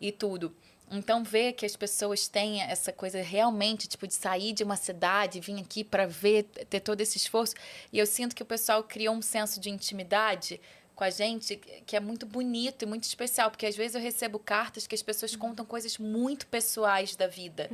e tudo. Então, ver que as pessoas têm essa coisa realmente, tipo, de sair de uma cidade, vir aqui para ver, ter todo esse esforço. E eu sinto que o pessoal criou um senso de intimidade com a gente que é muito bonito e muito especial. Porque às vezes eu recebo cartas que as pessoas contam coisas muito pessoais da vida.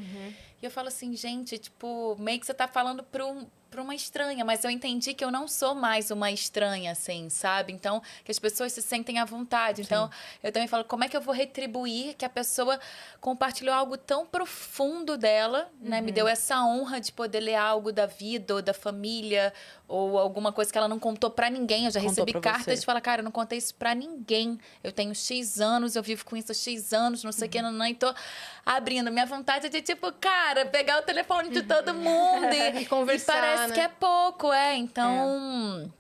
E eu falo assim, gente, tipo, meio que você tá falando para uma estranha, mas eu entendi que eu não sou mais uma estranha, assim, sabe? Então, que as pessoas se sentem à vontade. Então, eu também falo, como é que eu vou retribuir que a pessoa compartilhou algo tão profundo dela, né? Me deu essa honra de poder ler algo da vida ou da família ou alguma coisa que ela não contou pra ninguém. Eu já Contou recebi pra cartas você. de falar, cara, eu não contei isso pra ninguém. Eu tenho X anos, eu vivo com isso há X anos, não sei o que, não, e tô abrindo. Minha vontade é de, tipo, cara, pegar o telefone de todo mundo E conversar, e parece né? que é pouco, então...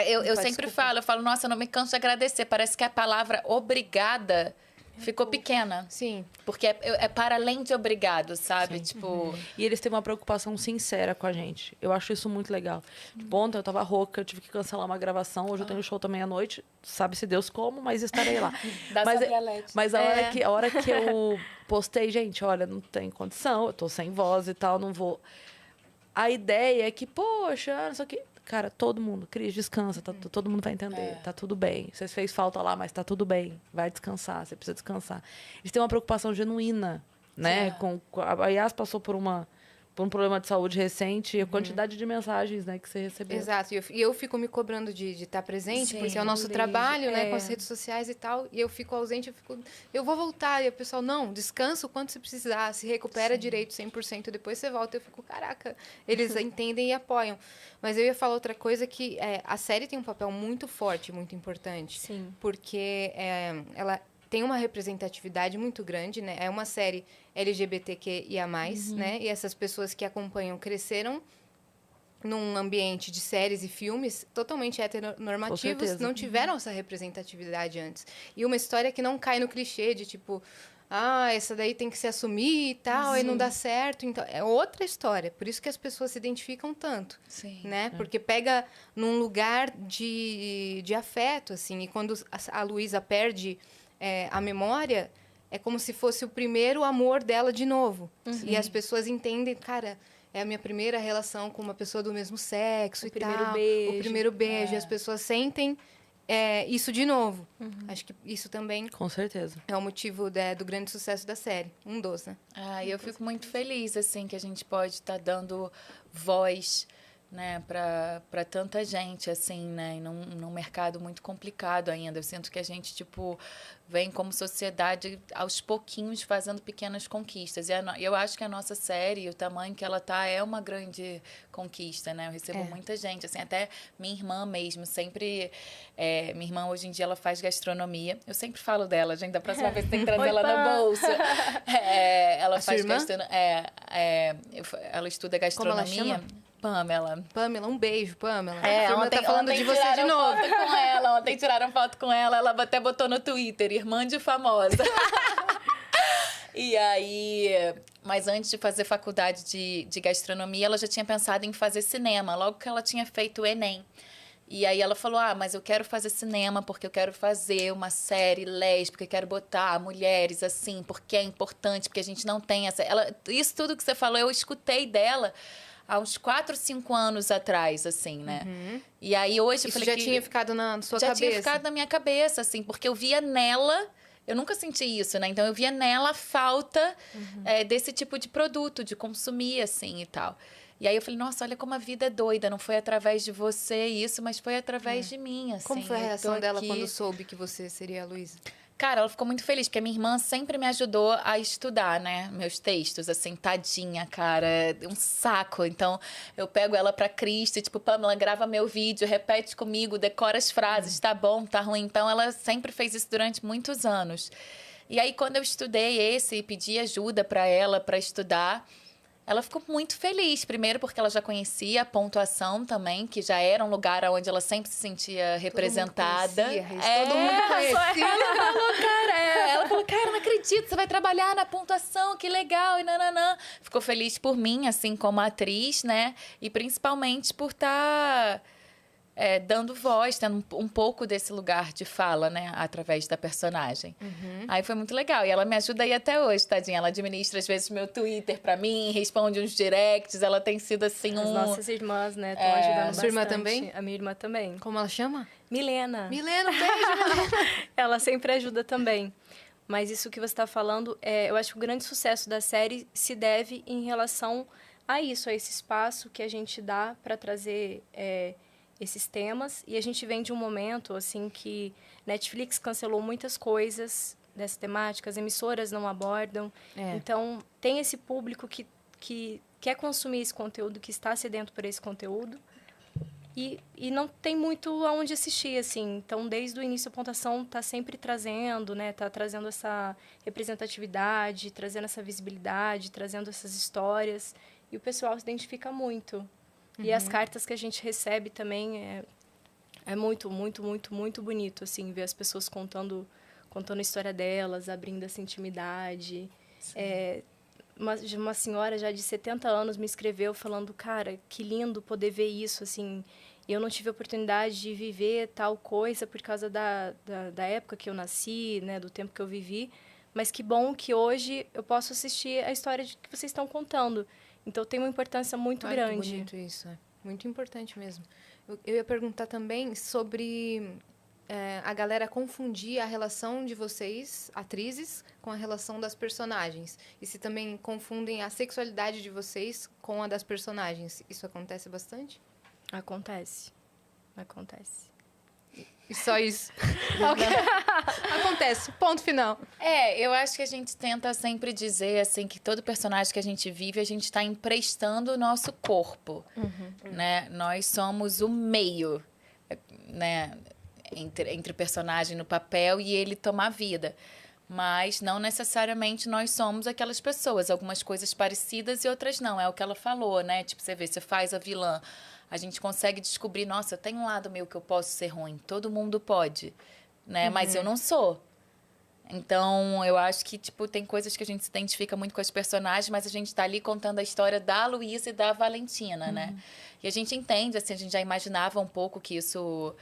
Eu sempre falo, nossa, eu não me canso de agradecer. Parece que a palavra obrigada ficou pequena. Sim. Porque é para além de obrigado, sabe? Tipo... E eles têm uma preocupação sincera com a gente. Eu acho isso muito legal. Tipo, ontem eu tava rouca, eu tive que cancelar uma gravação. Hoje eu tenho show também à noite. Sabe-se Deus como, mas estarei lá. Dá sabrialete. Mas a hora que eu postei, gente, olha, não tem condição. Eu tô sem voz e tal, não vou... A ideia é que, poxa, não sei o que... Cara, todo mundo, Cris, descansa, todo mundo vai entender, tá tudo bem. Você fez falta lá, mas tá tudo bem. Vai descansar, você precisa descansar. Eles têm uma preocupação genuína, né? A Yas passou por um problema de saúde recente e a quantidade de mensagens, né, que você recebeu. Exato. E eu fico me cobrando de estar presente, porque é o nosso trabalho, né, com as redes sociais e tal. E eu fico ausente, eu vou voltar. E o pessoal, não, descansa o quanto você precisar, se recupera direito 100%, depois você volta. Eu fico, caraca, eles entendem e apoiam. Mas eu ia falar outra coisa que a série tem um papel muito forte, muito importante. Sim. Porque ela tem uma representatividade muito grande, né? É uma série LGBTQIA+, né? E essas pessoas que acompanham cresceram num ambiente de séries e filmes totalmente heteronormativos, não tiveram essa representatividade antes. E uma história que não cai no clichê de tipo, essa daí tem que se assumir e tal, e não dá certo. Então, é outra história. Por isso que as pessoas se identificam tanto. Sim. Né? Porque pega num lugar de afeto, assim. E quando a Luísa perde a memória, é como se fosse o primeiro amor dela de novo. E as pessoas entendem, cara, é a minha primeira relação com uma pessoa do mesmo sexo O e primeiro tal. beijo. O primeiro beijo. E as pessoas sentem isso de novo. Acho que isso também Com certeza. é o motivo do grande sucesso da série. Um dos, né? E eu fico muito feliz, assim, que a gente pode estar dando voz, né, para tanta gente, assim, né, e num mercado muito complicado ainda. Eu sinto que a gente, tipo, vem como sociedade aos pouquinhos fazendo pequenas conquistas. E eu acho que a nossa série, o tamanho que ela tá, é uma grande conquista, né? Eu recebo muita gente, assim, até minha irmã mesmo, sempre... minha irmã, hoje em dia, ela faz gastronomia. Eu sempre falo dela, gente, da próxima vez tem que trazer ela no bolso. Ela faz gastronomia... ela estuda gastronomia. Como ela chama? Pamela, um beijo, Pamela. Ontem, tá falando de você de novo. Foto com ela, ontem tiraram foto com ela, ela até botou no Twitter, irmã de famosa. E aí, mas antes de fazer faculdade de gastronomia, ela já tinha pensado em fazer cinema, logo que ela tinha feito o Enem. E aí ela falou, mas eu quero fazer cinema porque eu quero fazer uma série lésbica, eu quero botar mulheres assim, porque é importante, porque a gente não tem essa... Isso tudo que você falou, eu escutei dela há uns 4, 5 anos atrás, assim, né? E aí hoje eu falei já tinha ficado na sua cabeça? Já tinha ficado na minha cabeça, assim, porque eu via nela... Eu nunca senti isso, né? Então, eu via nela a falta desse tipo de produto, de consumir, assim, e tal. E aí, eu falei, nossa, olha como a vida é doida. Não foi através de você isso, mas foi através de mim, assim. Como foi a reação dela aqui... quando soube que você seria a Luísa? Cara, ela ficou muito feliz, porque a minha irmã sempre me ajudou a estudar, né? Meus textos, assim, tadinha, cara. Um saco. Então, eu pego ela pra Cristo, tipo, Pamela, grava meu vídeo, repete comigo, decora as frases, tá bom, tá ruim. Então, ela sempre fez isso durante muitos anos. E aí, quando eu estudei esse e pedi ajuda pra ela pra estudar... Ela ficou muito feliz, primeiro porque ela já conhecia a pontuação também, que já era um lugar onde ela sempre se sentia representada. Todo mundo conhecia. Ela falou, cara, não acredito, você vai trabalhar na pontuação, que legal, e nananã. Ficou feliz por mim, assim, como atriz, né? E principalmente por estar dando voz, tendo um pouco desse lugar de fala, né? Através da personagem. Aí foi muito legal. E ela me ajuda aí até hoje, tadinha. Ela administra, às vezes, meu Twitter pra mim, responde uns directs. Ela tem sido, assim, As nossas irmãs, né, estão ajudando bastante. Sua irmã também? A minha irmã também. Como ela chama? Milena. Milena, um beijo, Milena. Ela sempre ajuda também. Mas isso que você está falando, eu acho que o grande sucesso da série se deve em relação a isso, a esse espaço que a gente dá para trazer esses temas. E a gente vem de um momento, assim, que Netflix cancelou muitas coisas dessa temática, as emissoras não abordam. Então, tem esse público que quer consumir esse conteúdo, que está sedento por esse conteúdo. E não tem muito aonde assistir, assim. Então, desde o início, a Pontação está sempre trazendo, né? Tá trazendo essa representatividade, trazendo essa visibilidade, trazendo essas histórias. E o pessoal se identifica muito. E as cartas que a gente recebe também é muito, muito, muito, muito bonito, assim, ver as pessoas contando a história delas, abrindo essa intimidade. Uma senhora já de 70 anos me escreveu falando, cara, que lindo poder ver isso, assim, eu não tive a oportunidade de viver tal coisa por causa da época que eu nasci, né, do tempo que eu vivi, mas que bom que hoje eu posso assistir a história que vocês estão contando. Então, tem uma importância muito grande. Que bonito isso, muito importante mesmo. Eu ia perguntar também sobre a galera confundir a relação de vocês, atrizes, com a relação das personagens. E se também confundem a sexualidade de vocês com a das personagens. Isso acontece bastante? Acontece. E só isso? Acontece, ponto final. Eu acho que a gente tenta sempre dizer, assim, que todo personagem que a gente vive, a gente está emprestando o nosso corpo, né? Nós somos o meio, né? Entre o personagem no papel e ele tomar vida. Mas não necessariamente nós somos aquelas pessoas. Algumas coisas parecidas e outras não. É o que ela falou, né? Tipo, você vê, você faz a vilã. A gente consegue descobrir, nossa, eu tenho um lado meu que eu posso ser ruim. Todo mundo pode, né? Mas eu não sou. Então, eu acho que, tipo, tem coisas que a gente se identifica muito com as personagens, mas a gente tá ali contando a história da Luísa e da Valentina, né? E a gente entende, assim, a gente já imaginava um pouco que isso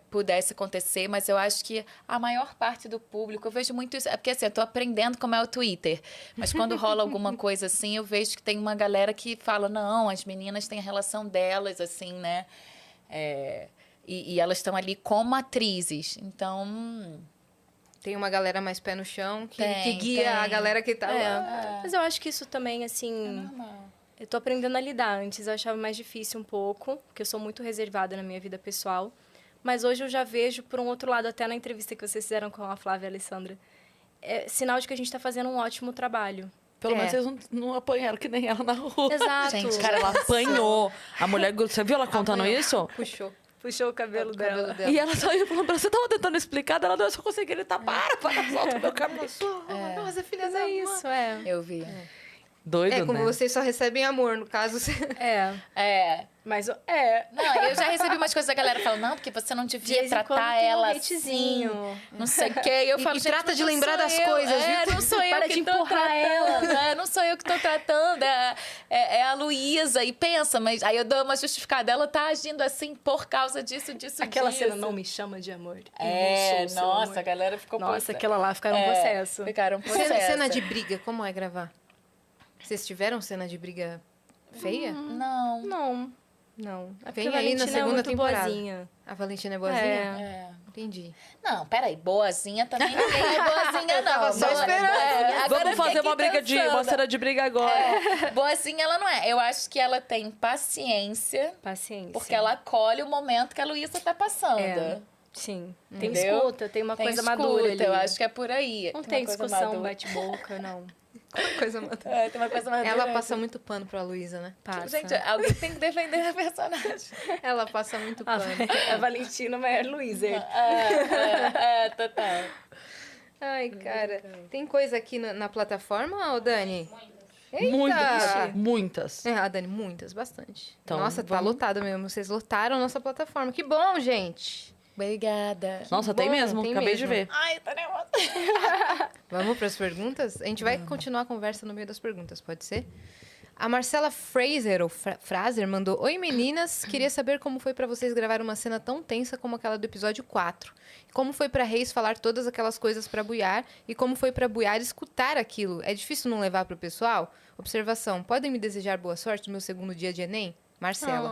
pudesse acontecer, mas eu acho que a maior parte do público, eu vejo muito isso, porque assim, eu tô aprendendo como é o Twitter, mas quando rola alguma coisa assim, eu vejo que tem uma galera que fala, não, as meninas têm a relação delas, assim, né? E elas estão ali como atrizes, então... Tem uma galera mais pé no chão que guia a galera que tá lá. Mas eu acho que isso também, assim... normal. Eu tô aprendendo a lidar. Antes eu achava mais difícil um pouco, porque eu sou muito reservada na minha vida pessoal. Mas hoje eu já vejo, por um outro lado, até na entrevista que vocês fizeram com a Flávia e a Alessandra, sinal de que a gente tá fazendo um ótimo trabalho. Pelo menos vocês não apanharam que nem ela na rua. Exato. Gente, Cara, ela apanhou. A mulher... Você viu ela contando isso? Puxou o cabelo dela. E ela só ia falando pra você, tava tentando explicar, ela não, eu só consegui gritar, para, solta o meu cabelo. Nossa, filha da Isso, Eu vi. Doido, como né? vocês só recebem amor, no caso. Mas Não, eu já recebi umas coisas da galera falando, não, porque você não devia tratar ela assim. Não sei o quê. E eu falo, e trata mas de não lembrar sou das eu. coisas, viu? Não sou eu Para que de tô empurrar tratando. Não sou eu que tô tratando. É a Luísa. E pensa, mas aí eu dou uma justificada. Ela tá agindo assim por causa disso. Aquela cena, não me chama de amor. Nossa, a galera ficou Nossa, aquela lá ficaram um processo. Ficaram um processo. Cena de briga, como é gravar? Vocês tiveram cena de briga feia? Não. É porque Vem a aí na Valentina segunda é muito temporada. boazinha. A Valentina é boazinha? Entendi. Não, peraí, boazinha também ninguém é boazinha, não. tava só esperando. Agora Vamos fazer fiquei pensando. uma cena de briga agora. Boazinha ela não é. Eu acho que ela tem paciência. Porque ela acolhe o momento que a Luísa tá passando. Sim. Tem Entendeu? escuta, tem uma coisa escuta, madura ali. eu acho que é por aí. Não tem uma coisa discussão, madura. bate-boca, não. Coisa madura. Tem uma coisa madura. Ela passa muito pano pra Luísa, né? Passa. Gente, alguém tem que defender a personagem. Ela passa muito pano. A Valentina é Luísa. Total. Ai, cara. Tem coisa aqui na plataforma, ô Dani? Muitas. Dani, muitas, bastante. Então, nossa, tá vamos... lotada mesmo. Vocês lotaram a nossa plataforma. Que bom, gente. Obrigada. Nossa, tem mesmo? tem Acabei mesmo. de ver. Ai, tá nervosa. Vamos para as perguntas? A gente vai continuar a conversa no meio das perguntas, pode ser? A Marcela Fraser, ou Fraser, mandou: Oi, meninas. Queria saber como foi pra vocês gravar uma cena tão tensa como aquela do episódio 4. Como foi pra Reis falar todas aquelas coisas pra Buiar e como foi pra Buiar escutar aquilo. É difícil não levar pro pessoal? Observação: podem me desejar boa sorte no meu segundo dia de Enem? Marcela.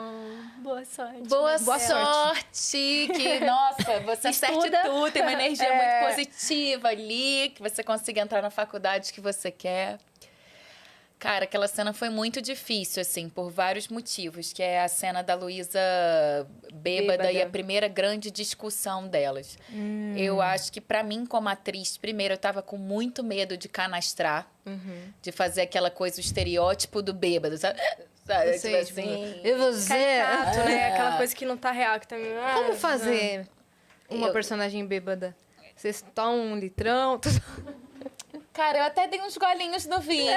Boa sorte. Boa Marcela. sorte! Que, nossa, você acerte tudo, tem uma energia muito positiva ali, que você consiga entrar na faculdade que você quer. Cara, aquela cena foi muito difícil, assim, por vários motivos, que é a cena da Luísa bêbada e a primeira grande discussão delas. Eu acho que, pra mim, como atriz, primeiro, eu tava com muito medo de canastrar, de fazer aquela coisa, o estereótipo do bêbado, sabe? Eu sei, Tipo assim... E você? Caricato, né? Aquela coisa que não tá real, que também... Como fazer uma personagem bêbada? Vocês tomam um litrão? Cara, eu até dei uns golinhos no vinho.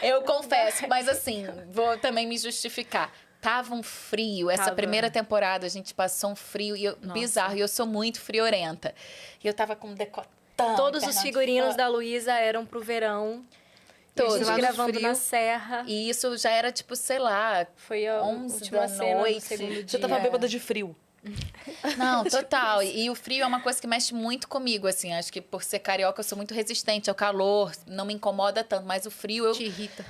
Eu confesso, mas assim, vou também me justificar. Tava um frio. Essa primeira temporada a gente passou um frio bizarro. E eu sou muito friorenta. E eu tava com um decotão. Todos os figurinos da Luísa eram pro verão. Todos. A gente gravando na serra. E isso já era, tipo, sei lá, Foi a 11 última da cena noite. do segundo dia. Você tava bêbada de frio. Não, total. E o frio é uma coisa que mexe muito comigo, assim. Acho que por ser carioca eu sou muito resistente ao calor. Não me incomoda tanto, mas o frio eu... Te irrita.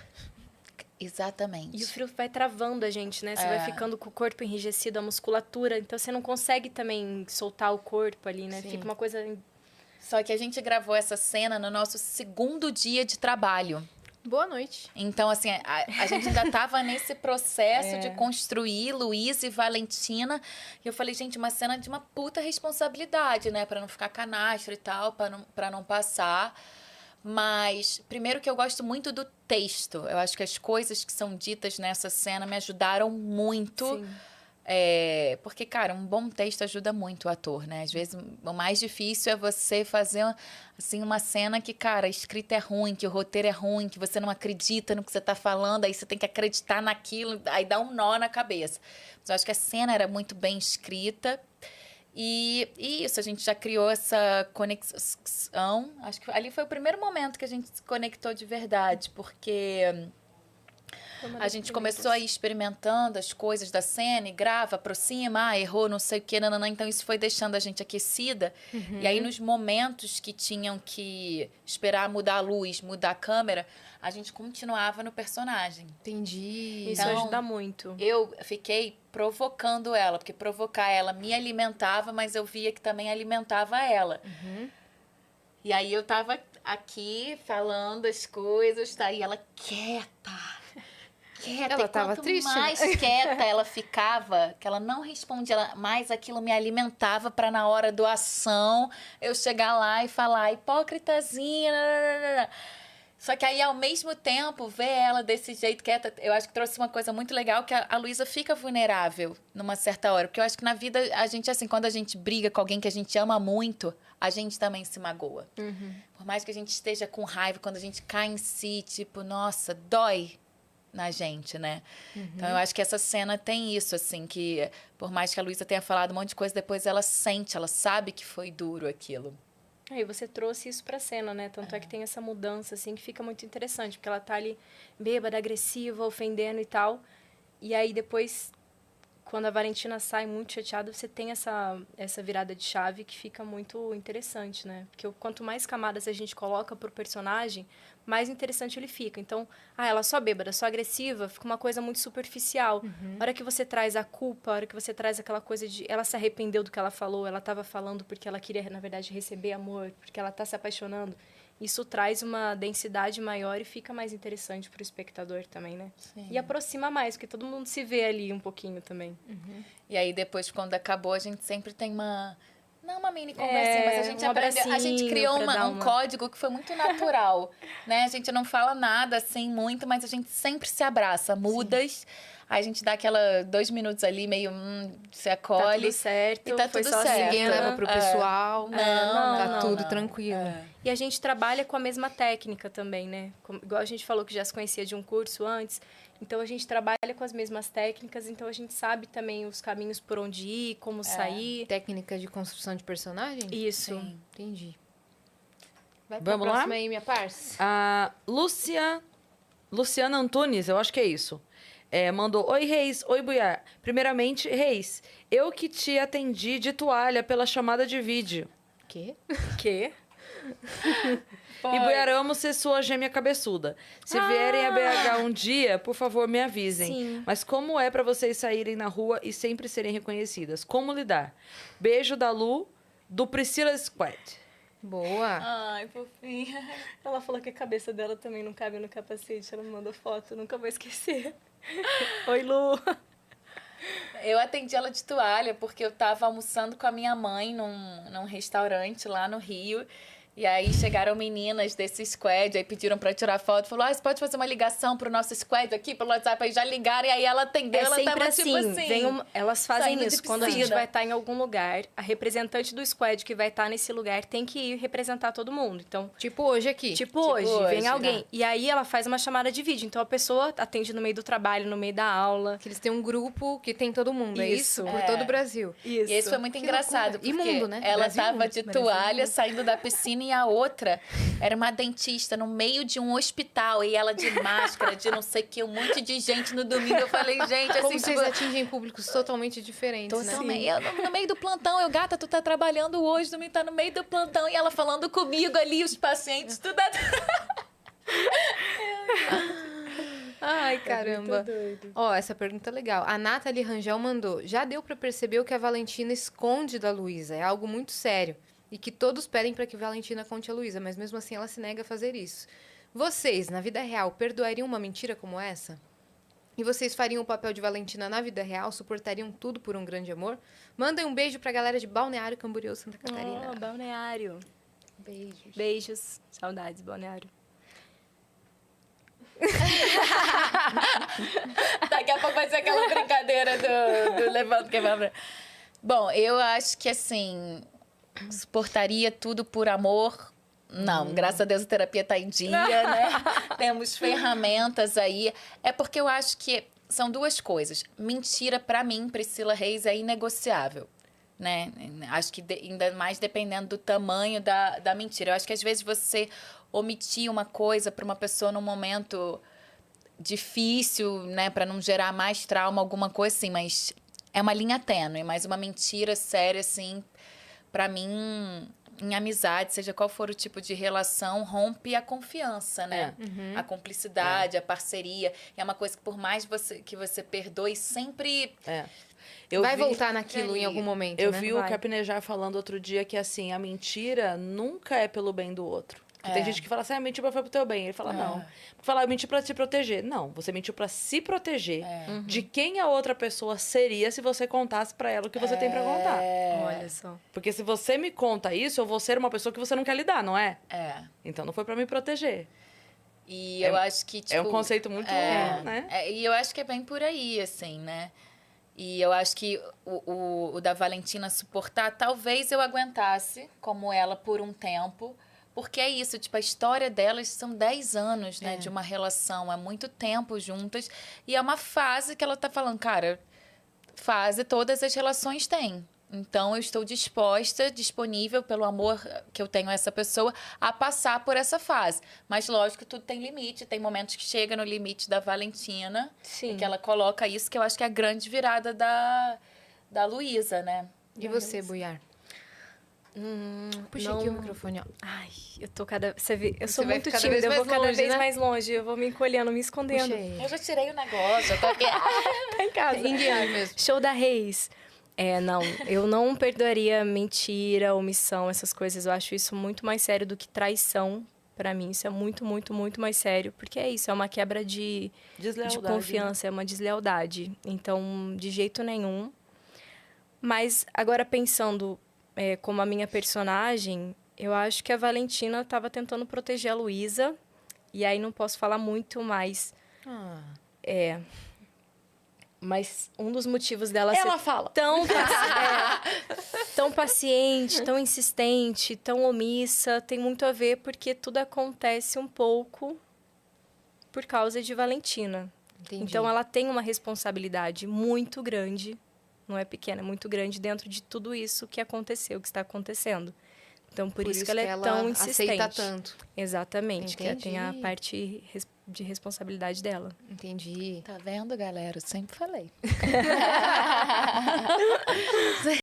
Exatamente. E o frio vai travando a gente, né? Você vai ficando com o corpo enrijecido, a musculatura. Então, você não consegue também soltar o corpo ali, né? Sim. Fica uma coisa... Só que a gente gravou essa cena no nosso segundo dia de trabalho. Boa noite. Então, assim, a gente ainda tava nesse processo de construir Luísa e Valentina. E eu falei, gente, uma cena de uma puta responsabilidade, né? Pra não ficar canastra e tal, pra não passar. Mas, primeiro que eu gosto muito do texto. Eu acho que as coisas que são ditas nessa cena me ajudaram muito. Sim. Porque, cara, um bom texto ajuda muito o ator, né? Às vezes, o mais difícil é você fazer, assim, uma cena que, cara, a escrita é ruim, que o roteiro é ruim, que você não acredita no que você tá falando, aí você tem que acreditar naquilo, aí dá um nó na cabeça. Mas eu acho que a cena era muito bem escrita. E isso, a gente já criou essa conexão. Acho que ali foi o primeiro momento que a gente se conectou de verdade, porque... A gente começou a ir experimentando as coisas da cena e grava, aproxima, errou, não sei o quê, nananã. Então, isso foi deixando a gente aquecida. E aí, nos momentos que tinham que esperar mudar a luz, mudar a câmera, a gente continuava no personagem. Entendi. Isso Então, ajuda muito. Eu fiquei provocando ela, porque provocar ela me alimentava, mas eu via que também alimentava ela. E aí, eu tava aqui falando as coisas, tá? E ela quieta. Ela tava triste, né? mais quieta ela ficava, que ela não respondia, mais aquilo me alimentava para na hora do ação eu chegar lá e falar hipócritazinha. Só que aí, ao mesmo tempo, ver ela desse jeito quieta, eu acho que trouxe uma coisa muito legal, que a Luísa fica vulnerável numa certa hora. Porque eu acho que na vida, a gente, assim, quando a gente briga com alguém que a gente ama muito, a gente também se magoa. Por mais que a gente esteja com raiva, quando a gente cai em si, tipo, nossa, dói na gente, né? Então, eu acho que essa cena tem isso, assim, que por mais que a Luísa tenha falado um monte de coisa, depois ela sente, ela sabe que foi duro aquilo. Aí você trouxe isso pra cena, né? Tanto é que tem essa mudança, assim, que fica muito interessante. Porque ela tá ali bêbada, agressiva, ofendendo e tal. E aí, depois, quando a Valentina sai muito chateada, você tem essa virada de chave que fica muito interessante, né? Porque quanto mais camadas a gente coloca pro personagem, mais interessante ele fica. Então, ela só bêbada, só agressiva, fica uma coisa muito superficial. A hora que você traz a culpa, a hora que você traz aquela coisa de... Ela se arrependeu do que ela falou, ela estava falando porque ela queria, na verdade, receber amor, porque ela está se apaixonando. Isso traz uma densidade maior e fica mais interessante pro espectador também, né? Sim. E aproxima mais, porque todo mundo se vê ali um pouquinho também. E aí, depois, quando acabou, a gente sempre tem uma... Não uma mini conversinha, mas a gente um aprendeu, a gente criou abracinho pra dar um código que foi muito natural, né? A gente não fala nada assim muito, mas a gente sempre se abraça, mudas. Aí a gente dá aquela 2 minutos ali, meio se acolhe. Tá tudo certo, E tá foi tudo só certo. Ninguém leva pro pessoal. Tá tudo não. tranquilo. E a gente trabalha com a mesma técnica também, né? Igual a gente falou que já se conhecia de um curso antes. Então, a gente trabalha com as mesmas técnicas. Então, a gente sabe também os caminhos por onde ir, como sair. Técnica de construção de personagem? Isso. Sim. Entendi. Vai pra Vamos lá? próxima aí, minha parça. A Lúcia Luciana Antunes, eu acho que é isso. Mandou, oi, Reis, oi, Buiar. Primeiramente, Reis, eu que te atendi de toalha pela chamada de vídeo. Quê? Que? E Buiar, amo ser sua gêmea cabeçuda. Se vierem a BH um dia, por favor, me avisem. Sim. Mas como é pra vocês saírem na rua e sempre serem reconhecidas? Como lidar? Beijo da Lu, do Priscila Squad. Boa. Ai, fofinha. Ela falou que a cabeça dela também não cabe no capacete. Ela me mandou foto, nunca vou esquecer. Oi, Lu. Eu atendi ela de toalha porque eu tava almoçando com a minha mãe num restaurante lá no Rio. E aí chegaram meninas desse squad, aí pediram pra tirar foto. Falou, você pode fazer uma ligação pro nosso squad aqui, pelo WhatsApp? Aí já ligaram, e aí ela atendeu, ela sempre tava assim, tipo assim... elas fazem saindo de isso. Quando a gente piscina. vai estar em algum lugar, a representante do squad que vai estar nesse lugar tem que ir representar todo mundo. Então, Tipo hoje aqui. tipo hoje, vem hoje, alguém. né? E aí ela faz uma chamada de vídeo. Então a pessoa atende no meio do trabalho, no meio da aula. Que eles têm um grupo que tem todo mundo, é isso? Isso. Por todo o Brasil. Isso. E isso foi muito Que engraçado, loucura. porque Imundo, né? ela Brasil tava imundo. de Brasil toalha, imundo. saindo da piscina, e a outra era uma dentista no meio de um hospital, e ela de máscara, de não sei o que, um monte de gente no domingo. Eu falei, gente, assim, Como vocês tipo, atingem públicos totalmente diferentes, né? totalmente. Eu, no meio do plantão, gata, tu tá trabalhando hoje, domingo tá no meio do plantão, e ela falando comigo ali, os pacientes, tudo... Ai, caramba. Muito doido. Ó, essa pergunta é legal. A Nathalie Rangel mandou. Já deu pra perceber o que a Valentina esconde da Luísa. É algo muito sério. E que todos pedem pra que Valentina conte a Luísa, mas mesmo assim ela se nega a fazer isso. Vocês, na vida real, perdoariam uma mentira como essa? E vocês fariam o papel de Valentina na vida real? Suportariam tudo por um grande amor? Mandem um beijo pra galera de Balneário Camboriú, Santa Catarina. Oh, Balneário. Beijos. Beijos. Saudades, Balneário. Daqui a pouco vai ser aquela brincadeira do levando que vai. Bom, eu acho que assim, suportaria tudo por amor. Não, graças a Deus a terapia tá em dia, né? Temos ferramentas aí. É porque eu acho que são duas coisas. Mentira, pra mim, Priscila Reis, é inegociável, né? Acho que ainda mais dependendo do tamanho da mentira. Eu acho que às vezes você omitir uma coisa pra uma pessoa num momento difícil, né? Pra não gerar mais trauma, alguma coisa assim, mas é uma linha tênue. Mas uma mentira séria, assim, pra mim... Em amizade, seja qual for o tipo de relação, rompe a confiança, né? A cumplicidade, a parceria. E é uma coisa que por mais que você perdoe, sempre... Vai voltar naquilo em algum momento, Eu né? vi Vai. o Carpinejar falando outro dia que, assim, a mentira nunca é pelo bem do outro. Porque tem gente que fala assim, mentiu foi pro teu bem. Ele fala, não. Fala, eu menti pra te proteger. Não, você mentiu pra se proteger de quem a outra pessoa seria se você contasse pra ela o que você tem pra contar. Olha só. Porque se você me conta isso, eu vou ser uma pessoa que você não quer lidar, não é? Então não foi pra me proteger. E eu acho que, tipo... É um conceito muito, né? E eu acho que é bem por aí, assim, né? E eu acho que o da Valentina suportar, talvez eu aguentasse como ela por um tempo. Porque é isso, tipo, a história delas são 10 anos, né? De uma relação, é muito tempo juntas. E é uma fase que ela tá falando, cara, fase todas as relações têm. Então, eu estou disponível pelo amor que eu tenho a essa pessoa, a passar por essa fase. Mas, lógico, que tudo tem limite. Tem momentos que chega no limite da Valentina. Sim. E que ela coloca isso, que eu acho que é a grande virada da Luísa, né? E você, Buiar? Puxa aqui o microfone, ó. Ai, eu tô você vê, eu sou vai muito cada tímida, vez eu vou mais cada longe, vez né? mais longe, eu vou me encolhendo, me escondendo. Puxa aí. Eu já tirei o negócio, eu tô aqui. Tá em casa. Indiano mesmo. Show da Reis. Não, eu não perdoaria mentira, omissão, essas coisas. Eu acho isso muito mais sério do que traição. Pra mim, isso é muito, muito, muito mais sério. Porque é isso, é uma quebra de confiança, é uma deslealdade. Então, de jeito nenhum. Mas, agora pensando como a minha personagem, eu acho que a Valentina estava tentando proteger a Luísa. E aí não posso falar muito, mas... Mas um dos motivos dela Ela ser fala. tão paciente, tão insistente, tão omissa, tem muito a ver porque tudo acontece um pouco por causa de Valentina. Entendi. Então, ela tem uma responsabilidade muito grande, não é pequena, é muito grande dentro de tudo isso que aconteceu, que está acontecendo. Então, por isso que ela é tão insistente. aceita tanto. Exatamente, que ela tem a Entendi. parte de responsabilidade dela. Entendi. Tá vendo, galera? Eu sempre falei.